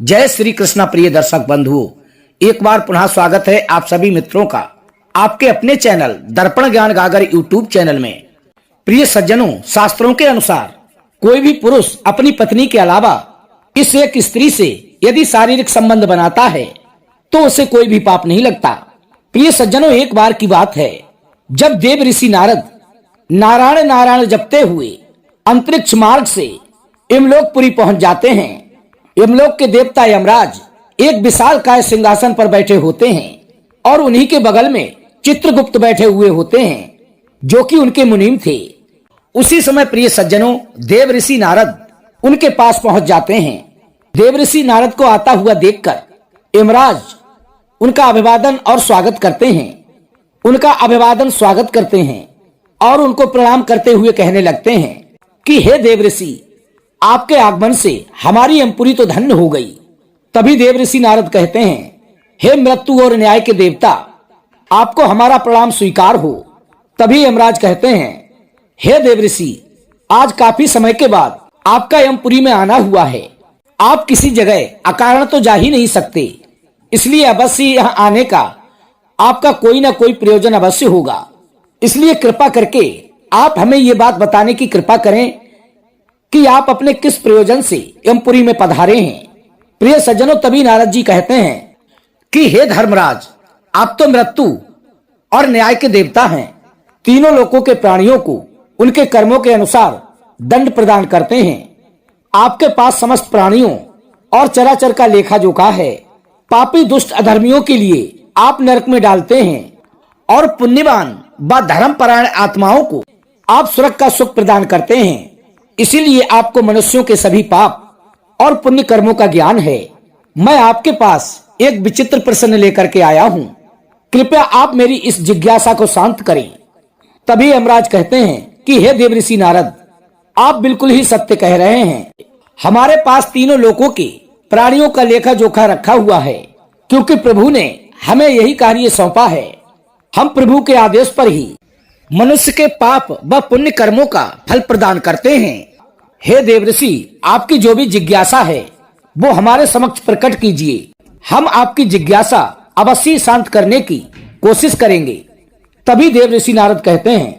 जय श्री कृष्णा। प्रिय दर्शक बंधुओं, एक बार पुनः स्वागत है आप सभी मित्रों का आपके अपने चैनल दर्पण ज्ञान गागर यूट्यूब चैनल में। प्रिय सज्जनों, शास्त्रों के अनुसार कोई भी पुरुष अपनी पत्नी के अलावा इस एक स्त्री से यदि शारीरिक संबंध बनाता है तो उसे कोई भी पाप नहीं लगता। प्रिय सज्जनों, एक बार की बात है जब देव ऋषि नारद नारायण नारायण जपते हुए अंतरिक्ष मार्ग से यमलोकपुरी पहुंच जाते हैं। यमलोक के देवता यमराज एक विशाल काय सिंहासन पर बैठे होते हैं और उन्हीं के बगल में चित्रगुप्त बैठे हुए होते हैं जो कि उनके मुनीम थे। उसी समय प्रिय सज्जनों, देव ऋषि नारद उनके पास पहुंच जाते हैं। देव ऋषि नारद को आता हुआ देखकर यमराज उनका अभिवादन और स्वागत करते हैं और उनको प्रणाम करते हुए कहने लगते हैं कि हे देव ऋषि, आपके आगमन से हमारी यमपुरी तो धन्य हो गई। तभी देव ऋषि नारद कहते हैं, हे मृत्यु और न्याय के देवता, आपको हमारा प्रणाम स्वीकार हो। तभी यमराज कहते हैं, हे देव ऋषि, आज काफी समय के बाद आपका यमपुरी में आना हुआ है। आप किसी जगह अकारण तो जा ही नहीं सकते, इसलिए अवश्य यहाँ आने का आपका कोई ना कोई प्रयोजन अवश्य होगा। इसलिए कृपा करके आप हमें ये बात बताने की कृपा करें कि आप अपने किस प्रयोजन से यमपुरी में पधारे हैं। प्रिय सज्जनों, तभी नारद जी कहते हैं कि हे धर्मराज, आप तो मृत्यु और न्याय के देवता हैं। तीनों लोकों के प्राणियों को उनके कर्मों के अनुसार दंड प्रदान करते हैं। आपके पास समस्त प्राणियों और चराचर का लेखा जोखा है। पापी दुष्ट अधर्मियों के लिए आप नरक में डालते हैं और पुण्यवान व धर्मपरायण आत्माओं को आप स्वर्ग का सुख प्रदान करते हैं। इसीलिए आपको मनुष्यों के सभी पाप और पुण्य कर्मों का ज्ञान है। मैं आपके पास एक विचित्र प्रश्न लेकर के आया हूँ, कृपया आप मेरी इस जिज्ञासा को शांत करें। तभी यमराज कहते हैं कि हे देव ऋषि नारद, आप बिल्कुल ही सत्य कह रहे हैं। हमारे पास तीनों लोकों के प्राणियों का लेखा जोखा रखा हुआ है, क्योंकि प्रभु ने हमें यही कार्य सौंपा है। हम प्रभु के आदेश पर ही मनुष्य के पाप व पुण्य कर्मों का फल प्रदान करते हैं। हे देव ऋषि, आपकी जो भी जिज्ञासा है वो हमारे समक्ष प्रकट कीजिए। हम आपकी जिज्ञासा अवश्य शांत करने की कोशिश करेंगे। तभी देव ऋषि नारद कहते हैं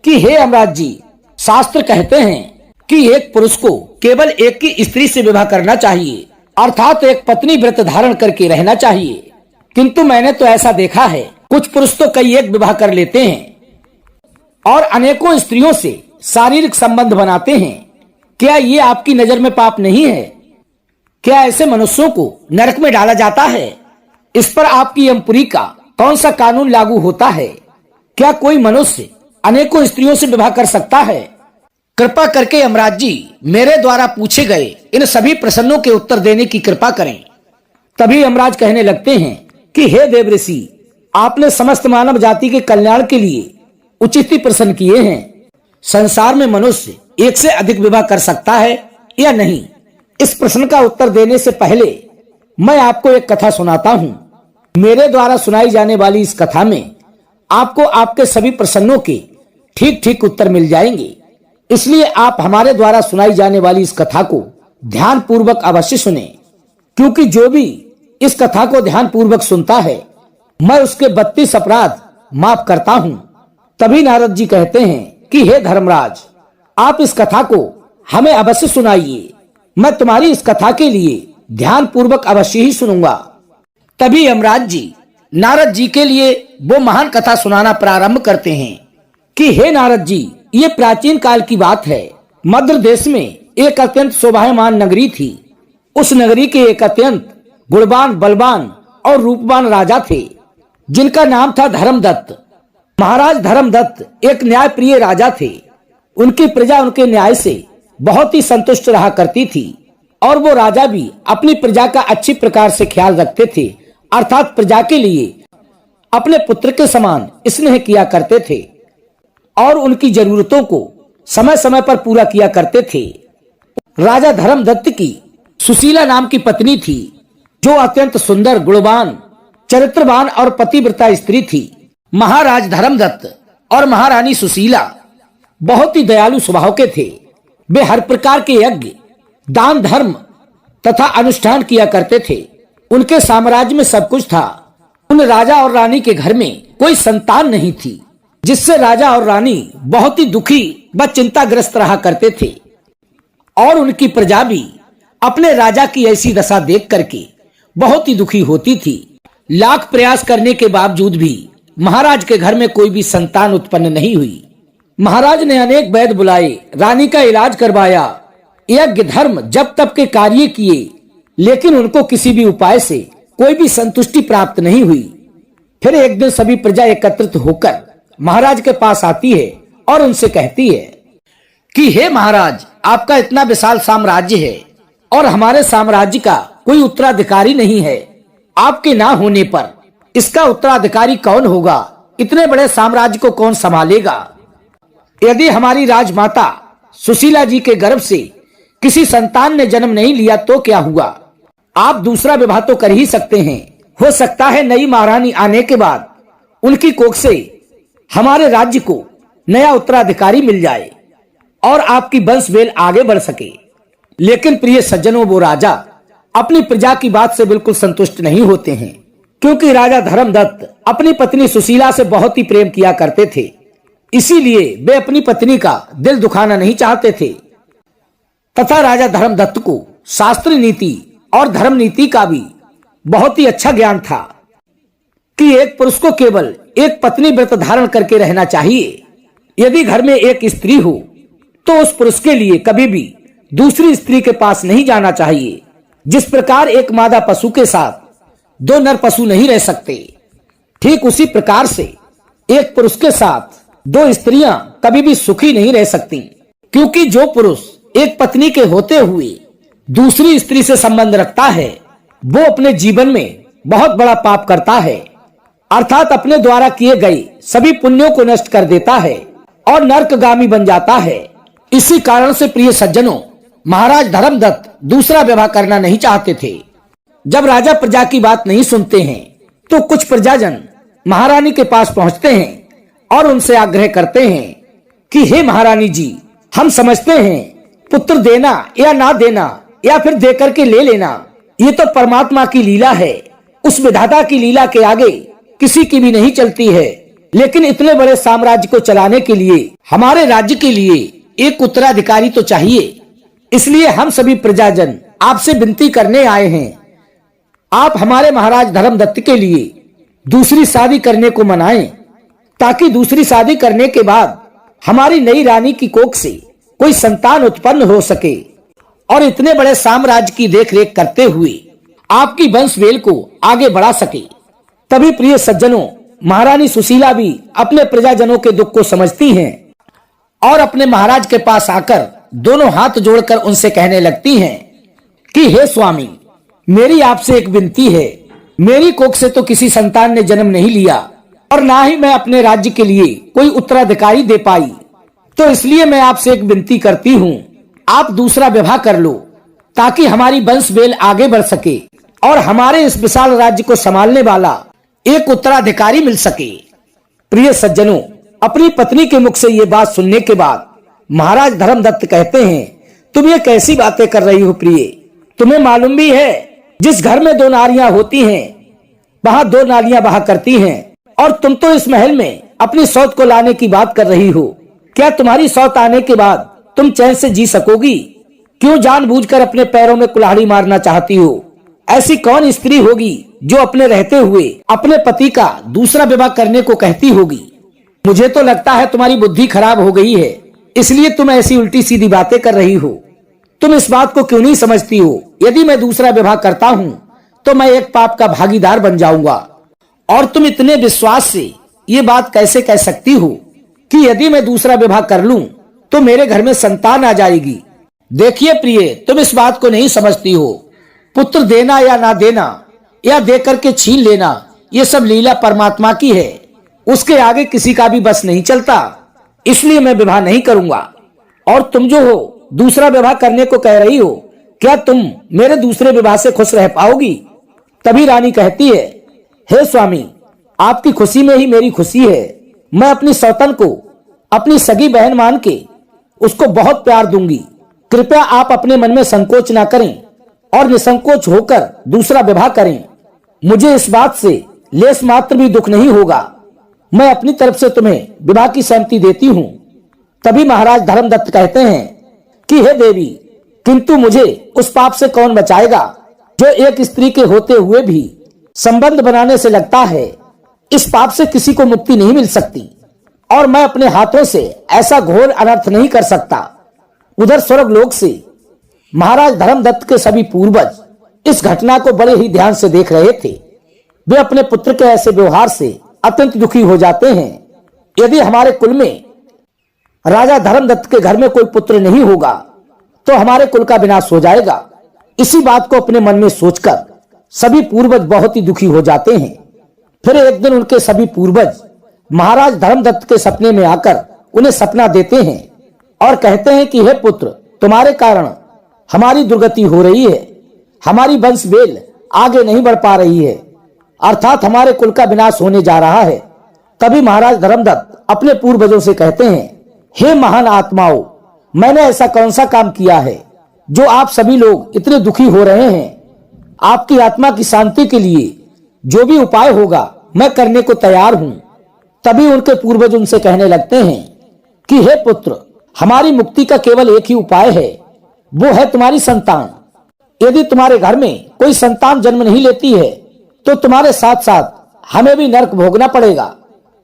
कि हे यमराज जी, शास्त्र कहते हैं कि एक पुरुष को केवल एक ही स्त्री से विवाह करना चाहिए, अर्थात एक पत्नी व्रत धारण करके रहना चाहिए। किंतु मैंने तो ऐसा देखा है, कुछ पुरुष तो कई एक विवाह कर लेते हैं और अनेकों स्त्रियों से शारीरिक संबंध बनाते हैं। क्या ये आपकी नजर में पाप नहीं है? क्या ऐसे मनुष्यों को नरक में डाला जाता है? इस पर आपकी यमपुरी का कौन सा कानून लागू होता है? क्या कोई मनुष्य अनेकों स्त्रियों से विवाह कर सकता है? कृपा करके यमराज जी, मेरे द्वारा पूछे गए इन सभी प्रश्नों के उत्तर देने की कृपा करें। तभी यमराज कहने लगते हैं कि हे देव ऋषि, आपने समस्त मानव जाति के कल्याण के लिए उचित ही प्रश्न किए हैं। संसार में मनुष्य एक से अधिक विवाह कर सकता है या नहीं? इस प्रश्न का उत्तर देने से पहले मैं आपको एक कथा सुनाता हूँ। मेरे द्वारा सुनाई जाने वाली इस कथा में आपको आपके सभी प्रश्नों के ठीक ठीक उत्तर मिल जाएंगे। इसलिए आप हमारे द्वारा सुनाई जाने वाली इस कथा को ध्यान पूर्वक अवश्य सुने, क्योंकि जो भी इस कथा को ध्यान पूर्वक सुनता है मैं उसके 32 अपराध माफ करता हूँ। तभी नारद जी कहते हैं कि हे धर्मराज, आप इस कथा को हमें अवश्य सुनाइए। मैं तुम्हारी इस कथा के लिए ध्यान पूर्वक अवश्य ही सुनूंगा। तभी यमराज जी नारद जी के लिए वो महान कथा सुनाना प्रारंभ करते हैं कि हे नारद जी, ये प्राचीन काल की बात है। मद्र देश में एक अत्यंत शोभायमान नगरी थी। उस नगरी के एक अत्यंत गुणवान, बलवान और रूपवान राजा थे, जिनका नाम था धर्मदत्त। महाराज धर्मदत्त एक न्याय प्रिय राजा थे। उनकी प्रजा उनके न्याय से बहुत ही संतुष्ट रहा करती थी और वो राजा भी अपनी प्रजा का अच्छी प्रकार से ख्याल रखते थे, अर्थात प्रजा के लिए अपने पुत्र के समान स्नेह किया करते थे और उनकी जरूरतों को समय समय पर पूरा किया करते थे। राजा धर्मदत्त की सुशीला नाम की पत्नी थी, जो अत्यंत सुंदर, गुणवान, चरित्रवान और पतिव्रता स्त्री थी। महाराज धर्मदत्त और महारानी सुशीला बहुत ही दयालु स्वभाव के थे। वे हर प्रकार के यज्ञ, दान, धर्म तथा अनुष्ठान किया करते थे। उनके साम्राज्य में सब कुछ था। उन राजा और रानी के घर में कोई संतान नहीं थी, जिससे राजा और रानी बहुत ही दुखी व चिंताग्रस्त रहा करते थे। और उनकी प्रजा भी अपने राजा की ऐसी दशा देख करके बहुत ही दुखी होती थी। लाख प्रयास करने के बावजूद भी महाराज के घर में कोई भी संतान उत्पन्न नहीं हुई। महाराज ने अनेक वैद्य बुलाए, रानी का इलाज करवाया, यज्ञ धर्म जप तप के कार्य किए, लेकिन उनको किसी भी उपाय से कोई भी संतुष्टि प्राप्त नहीं हुई। फिर एक दिन सभी प्रजा एकत्रित होकर महाराज के पास आती है और उनसे कहती है कि हे महाराज, आपका इतना विशाल साम्राज्य है और हमारे साम्राज्य का कोई उत्तराधिकारी नहीं है। आपके ना होने पर इसका उत्तराधिकारी कौन होगा? इतने बड़े साम्राज्य को कौन संभालेगा? यदि हमारी राजमाता सुशीला जी के गर्भ से किसी संतान ने जन्म नहीं लिया तो क्या हुआ? आप दूसरा विवाह तो कर ही सकते हैं। हो सकता है नई महारानी आने के बाद उनकी कोख से हमारे राज्य को नया उत्तराधिकारी मिल जाए और आपकी वंश वेल आगे बढ़ सके। लेकिन प्रिय सज्जनों, वो राजा अपनी प्रजा की बात से बिल्कुल संतुष्ट नहीं होते हैं, क्योंकि राजा धर्मदत्त अपनी पत्नी सुशीला से बहुत ही प्रेम किया करते थे। इसीलिए वे अपनी पत्नी का दिल दुखाना नहीं चाहते थे। तथा राजा धर्मदत्त को शास्त्र नीति और धर्म नीति का भी बहुत ही अच्छा ज्ञान था कि एक पुरुष को केवल एक पत्नी व्रत धारण करके रहना चाहिए। यदि घर में एक स्त्री हो तो उस पुरुष के लिए कभी भी दूसरी स्त्री के पास नहीं जाना चाहिए। जिस प्रकार एक मादा पशु के साथ दो नर पशु नहीं रह सकते, ठीक उसी प्रकार से एक पुरुष के साथ दो स्त्रियां कभी भी सुखी नहीं रह सकती, क्योंकि जो पुरुष एक पत्नी के होते हुए दूसरी स्त्री से संबंध रखता है वो अपने जीवन में बहुत बड़ा पाप करता है, अर्थात अपने द्वारा किए गए सभी पुण्यों को नष्ट कर देता है और नरकगामी बन जाता है। इसी कारण से प्रिय सज्जनों, महाराज धर्मदत्त दूसरा विवाह करना नहीं चाहते थे। जब राजा प्रजा की बात नहीं सुनते हैं तो कुछ प्रजाजन महारानी के पास पहुंचते हैं और उनसे आग्रह करते हैं कि हे महारानी जी, हम समझते हैं पुत्र देना या ना देना या फिर देकर के ले लेना ये तो परमात्मा की लीला है। उस विधाता की लीला के आगे किसी की भी नहीं चलती है। लेकिन इतने बड़े साम्राज्य को चलाने के लिए हमारे राज्य के लिए एक उत्तराधिकारी तो चाहिए। इसलिए हम सभी प्रजाजन आपसे विनती करने आए हैं, आप हमारे महाराज धर्मदत्त के लिए दूसरी शादी करने को मनाएं, ताकि दूसरी शादी करने के बाद हमारी नई रानी की कोख से कोई संतान उत्पन्न हो सके और इतने बड़े साम्राज्य की देखरेख करते हुए आपकी वंशवेल को आगे बढ़ा सके। तभी प्रिय सज्जनों, महारानी सुशीला भी अपने प्रजाजनों के दुख को समझती हैं और अपने महाराज के पास आकर दोनों हाथ जोड़कर उनसे कहने लगती हैं कि हे स्वामी, मेरी आपसे एक विनती है। मेरी कोख से तो किसी संतान ने जन्म नहीं लिया और ना ही मैं अपने राज्य के लिए कोई उत्तराधिकारी दे पाई, तो इसलिए मैं आपसे एक विनती करती हूँ, आप दूसरा विवाह कर लो ताकि हमारी वंश वेल आगे बढ़ सके और हमारे इस विशाल राज्य को संभालने वाला एक उत्तराधिकारी मिल सके। प्रिय सज्जनों, अपनी पत्नी के मुख से ये बात सुनने के बाद महाराज धर्मदत्त कहते हैं, तुम ये कैसी बातें कर रही हो प्रिय? तुम्हें मालूम भी है जिस घर में दो नारियां होती हैं वहां दो नालियां बहा करती हैं, और तुम तो इस महल में अपनी सौत को लाने की बात कर रही हो। क्या तुम्हारी सौत आने के बाद तुम चैन से जी सकोगी? क्यों जानबूझकर अपने पैरों में कुल्हाड़ी मारना चाहती हो? ऐसी कौन स्त्री होगी जो अपने रहते हुए अपने पति का दूसरा विवाह करने को कहती होगी? मुझे तो लगता है तुम्हारी बुद्धि खराब हो गई है, इसलिए तुम ऐसी उल्टी सीधी बातें कर रही हो। तुम इस बात को क्यों नहीं समझती हो? यदि मैं दूसरा विवाह करता हूँ तो मैं एक पाप का भागीदार बन जाऊंगा, और तुम इतने विश्वास से ये बात कैसे कह सकती हो कि यदि मैं दूसरा विवाह कर लूं तो मेरे घर में संतान आ जाएगी? देखिए प्रिय, तुम इस बात को नहीं समझती हो। पुत्र देना या ना देना या दे करके छीन लेना, ये सब लीला परमात्मा की है, उसके आगे किसी का भी बस नहीं चलता। इसलिए मैं विवाह नहीं करूंगा। और तुम जो हो दूसरा विवाह करने को कह रही हो, क्या तुम मेरे दूसरे विवाह से खुश रह पाओगी? तभी रानी कहती है, हे स्वामी, आपकी खुशी में ही मेरी खुशी है। मैं अपनी सौतन को अपनी सगी बहन मान के उसको बहुत प्यार दूंगी। कृपया आप अपने मन में संकोच ना करें और निसंकोच होकर दूसरा विवाह करें। मुझे इस बात से लेस मात्र भी दुख नहीं होगा। मैं अपनी तरफ से तुम्हें विवाह की सहमति देती हूँ। तभी महाराज धर्मदत्त कहते हैं कि हे देवी, किंतु मुझे उस पाप से कौन बचाएगा जो एक स्त्री के होते हुए भी संबंध बनाने से लगता है। इस पाप से किसी को मुक्ति नहीं मिल सकती और मैं अपने हाथों से ऐसा घोर अनर्थ नहीं कर सकता। उधर स्वर्गलोक से महाराज धर्मदत्त के सभी पूर्वज इस घटना को बड़े ही ध्यान से देख रहे थे। वे अपने पुत्र के ऐसे व्यवहार से अत्यंत दुखी हो जाते हैं। यदि हमारे कुल में राजा धर्मदत्त के घर में कोई पुत्र नहीं होगा तो हमारे कुल का विनाश हो जाएगा। इसी बात को अपने मन में सोचकर सभी पूर्वज बहुत ही दुखी हो जाते हैं। फिर एक दिन उनके सभी पूर्वज महाराज धर्मदत्त के सपने में आकर उन्हें सपना देते हैं और कहते हैं कि हे पुत्र, तुम्हारे कारण हमारी दुर्गति हो रही है, हमारी वंश बेल आगे नहीं बढ़ पा रही है, अर्थात हमारे कुल का विनाश होने जा रहा है। तभी महाराज धर्मदत्त अपने पूर्वजों से कहते हैं, हे महान आत्माओं, मैंने ऐसा कौन सा काम किया है जो आप सभी लोग इतने दुखी हो रहे हैं। आपकी आत्मा की शांति के लिए जो भी उपाय होगा मैं करने को तैयार हूं। तभी उनके पूर्वज उनसे कहने लगते हैं कि हे पुत्र, हमारी मुक्ति का केवल एक ही उपाय है, वो है तुम्हारी संतान। यदि तुम्हारे घर में कोई संतान जन्म नहीं लेती है तो तुम्हारे साथ साथ हमें भी नरक भोगना पड़ेगा।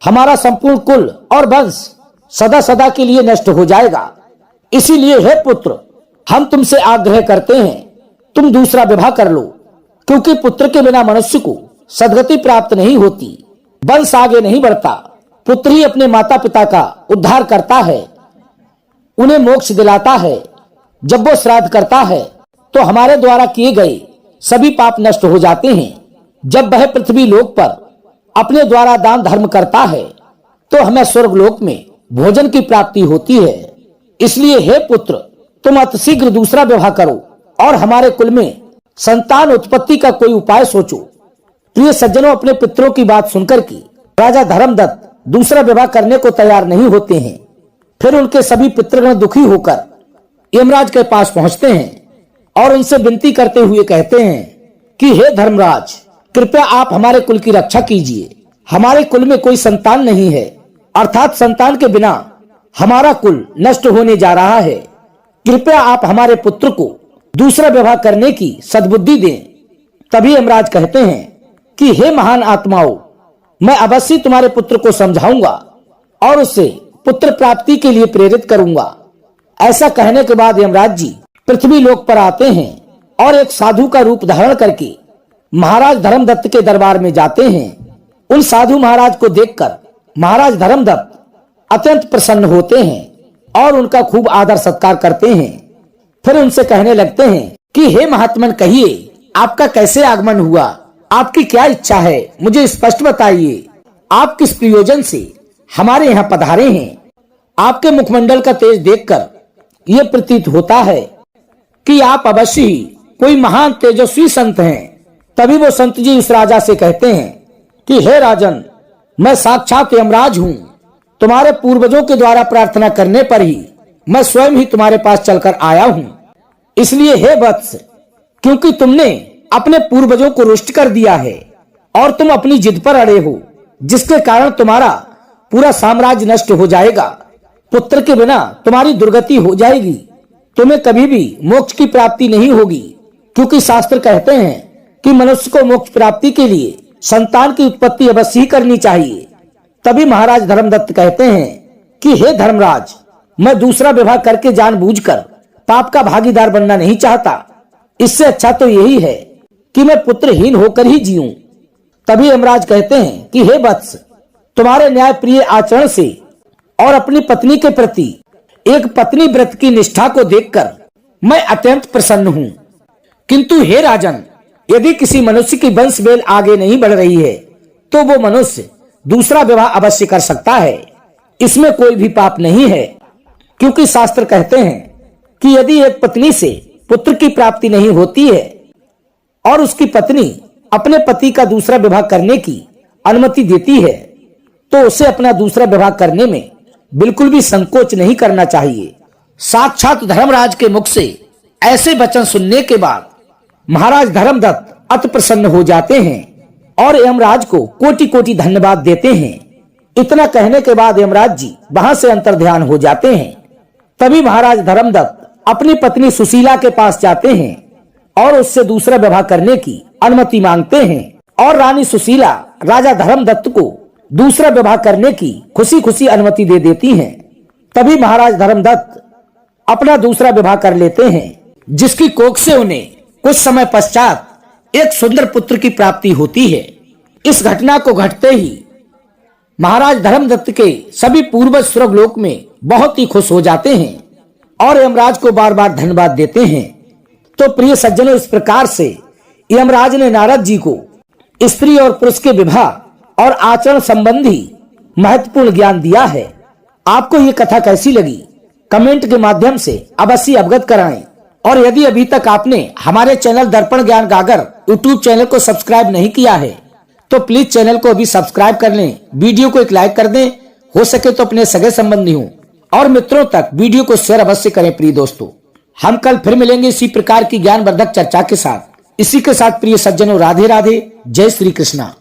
हमारा संपूर्ण कुल और वंश सदा सदा के लिए नष्ट हो जाएगा। इसीलिए हे पुत्र, हम तुमसे आग्रह करते हैं, तुम दूसरा विवाह कर लो, क्योंकि पुत्र के बिना मनुष्य को सदगति प्राप्त नहीं होती, वंश आगे नहीं बढ़ता। पुत्र ही अपने माता पिता का उद्धार करता है, उन्हें मोक्ष दिलाता है। जब वो श्राद्ध करता है तो हमारे द्वारा किए गए सभी पाप नष्ट हो जाते हैं। जब वह पृथ्वी लोक पर अपने द्वारा दान धर्म करता है तो हमें स्वर्ग लोक में भोजन की प्राप्ति होती है। इसलिए हे पुत्र, तुम अतिशीघ्र दूसरा विवाह करो और हमारे कुल में संतान उत्पत्ति का कोई उपाय सोचो। प्रिय सज्जनों, अपने पितरों की बात सुनकर के राजा धर्मदत्त दूसरा विवाह करने को तैयार नहीं होते हैं। फिर उनके सभी पितृगण दुखी होकर यमराज के पास पहुंचते हैं और उनसे विनती करते हुए कहते हैं कि हे धर्मराज, कृपया आप हमारे कुल की रक्षा कीजिए। हमारे कुल में कोई संतान नहीं है, अर्थात संतान के बिना हमारा कुल नष्ट होने जा रहा है। कृपया आप हमारे पुत्र को दूसरा विवाह करने की सद्बुद्धि दें। तभी यमराज कहते हैं कि हे महान आत्माओं, मैं अवश्य तुम्हारे पुत्र को समझाऊंगा और उसे पुत्र प्राप्ति के लिए प्रेरित करूंगा। ऐसा कहने के बाद यमराज जी पृथ्वी लोक पर आते हैं और एक साधु का रूप धारण करके महाराज धर्मदत्त के दरबार में जाते हैं। उन साधु महाराज को देखकर महाराज धर्मदत्त अत्यंत प्रसन्न होते हैं और उनका खूब आदर सत्कार करते हैं। फिर उनसे कहने लगते हैं कि हे महात्मन, कहिए आपका कैसे आगमन हुआ, आपकी क्या इच्छा है, मुझे स्पष्ट बताइए। आप किस प्रयोजन से हमारे यहाँ पधारे हैं। आपके मुखमंडल का तेज देखकर ये प्रतीत होता है कि आप अवश्य ही कोई महान तेजस्वी संत हैं। तभी वो संत जी उस राजा से कहते हैं कि हे राजन, मैं साक्षात यमराज हूँ। तुम्हारे पूर्वजों के द्वारा प्रार्थना करने पर ही मैं स्वयं ही तुम्हारे पास चलकर आया हूँ। इसलिए हे वत्स, क्योंकि तुमने अपने पूर्वजों को रुष्ट कर दिया है और तुम अपनी जिद पर अड़े हो, जिसके कारण तुम्हारा पूरा साम्राज्य नष्ट हो जाएगा। पुत्र के बिना तुम्हारी दुर्गति हो जाएगी। तुम्हें कभी भी मोक्ष की प्राप्ति नहीं होगी, क्योंकि शास्त्र कहते हैं कि मनुष्य को मोक्ष प्राप्ति के लिए संतान की उत्पत्ति अवश्य ही करनी चाहिए। तभी महाराज धर्मदत्त कहते हैं कि हे धर्मराज, मैं दूसरा विवाह करके जानबूझकर पाप का भागीदार बनना नहीं चाहता। इससे अच्छा तो यही है कि मैं पुत्रहीन होकर ही जीऊं। तभी यमराज कहते हैं कि हे वत्स, तुम्हारे न्याय प्रिय आचरण से और अपनी पत्नी के प्रति एक पत्नी व्रत की निष्ठा को देखकर मैं अत्यंत प्रसन्न हूँ। किंतु हे राजन, यदि किसी मनुष्य की वंश बेल आगे नहीं बढ़ रही है तो वो मनुष्य दूसरा विवाह अवश्य कर सकता है। इसमें कोई भी पाप नहीं है, क्योंकि शास्त्र कहते हैं कि यदि एक पत्नी से पुत्र की प्राप्ति नहीं होती है और उसकी पत्नी अपने पति का दूसरा विवाह करने की अनुमति देती है तो उसे अपना दूसरा विवाह करने में बिल्कुल भी संकोच नहीं करना चाहिए। साक्षात धर्मराज के मुख से ऐसे वचन सुनने के बाद महाराज धर्मदत्त अति प्रसन्न हो जाते हैं और यमराज को कोटि कोटि धन्यवाद देते हैं। इतना कहने के बाद यमराज जी वहां से अंतर्ध्यान हो जाते हैं। तभी महाराज धर्मदत्त अपनी पत्नी सुशीला के पास जाते हैं और उससे दूसरा विवाह करने की अनुमति मांगते हैं और रानी सुशीला राजा धर्मदत्त को दूसरा विवाह करने की खुशी खुशी अनुमति दे देती हैं। तभी महाराज धर्मदत्त अपना दूसरा विवाह कर लेते हैं, जिसकी कोख से उन्हें कुछ समय पश्चात एक सुंदर पुत्र की प्राप्ति होती है। इस घटना को घटते ही महाराज धर्मदत्त के सभी पूर्वज स्वर्गलोक में बहुत ही खुश हो जाते हैं और यमराज को बार बार धन्यवाद देते हैं। तो प्रिय सज्जनों, इस प्रकार से यमराज ने नारद जी को स्त्री और पुरुष के विवाह और आचरण संबंधी महत्वपूर्ण ज्ञान दिया है। आपको ये कथा कैसी लगी कमेंट के माध्यम से अवश्य अवगत कराएं और यदि अभी तक आपने हमारे चैनल दर्पण ज्ञान गागर यूट्यूब चैनल को सब्सक्राइब नहीं किया है तो प्लीज चैनल को अभी सब्सक्राइब कर लें, वीडियो को एक लाइक कर दें, हो सके तो अपने सगे संबंधियों और मित्रों तक वीडियो को शेयर अवश्य करें। प्रिय दोस्तों, हम कल फिर मिलेंगे इसी प्रकार की ज्ञानवर्धक चर्चा के साथ। इसी के साथ प्रिय सज्जनों, राधे राधे, जय श्री कृष्णा।